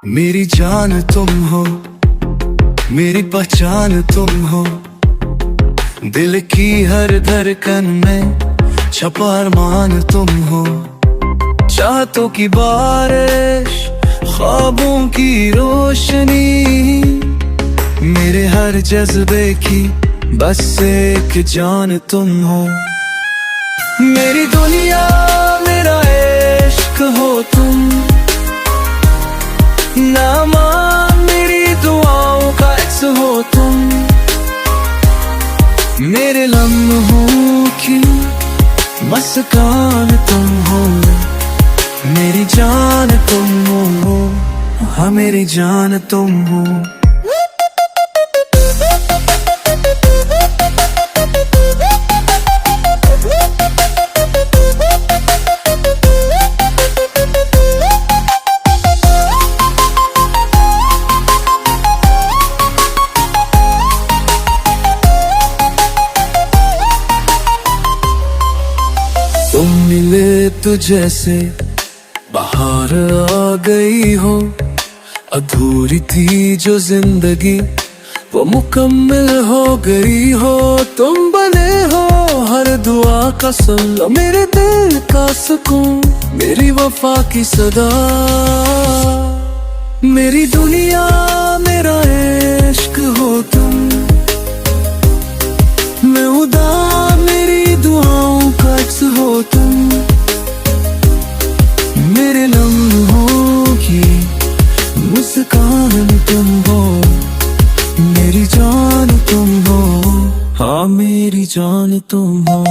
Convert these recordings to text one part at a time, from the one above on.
मेरी जान तुम हो, मेरी पहचान तुम हो। दिल की हर धड़कन में छपा अरमान तुम हो। चाहतों की बारिश, ख्वाबों की रोशनी, मेरे हर जज्बे की बस एक जान तुम हो। मेरी दुनिया मेरा इश्क हो तुम, नामा मेरी दुआओं का अक्स हो तुम। मेरे लम्हों की मस्कान तुम हो, मेरी जान तुम हो, हाँ मेरी जान तुम हो। तुम मिले तो जैसे बाहर आ गई हो, अधूरी थी जो जिंदगी वो मुकम्मल हो गई हो। तुम बने हो हर दुआ का सल्ला, मेरे दिल का सुकून, मेरी वफा की सदा। मेरी दुनिया मेरा इश्क हो तुम, मैं उदास मेरी दुआओं का अक्स हो तुम। मेरे लम्हों की मुस्कान तुम हो, मेरी जान तुम हो, हाँ मेरी जान तुम हो।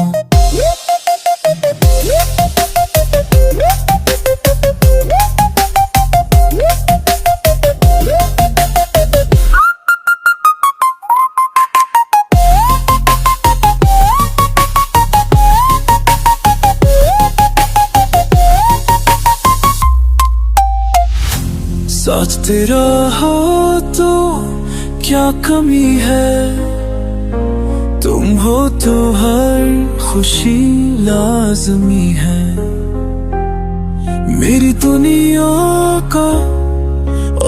साथ तेरा हो तो क्या कमी है, तुम हो तो हर खुशी लाज़मी है। मेरी दुनिया का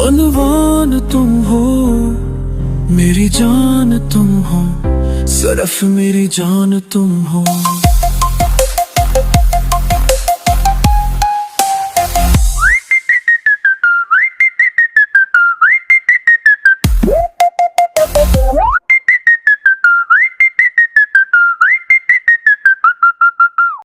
उन्वान तुम हो, मेरी जान तुम हो, सिर्फ मेरी जान तुम हो।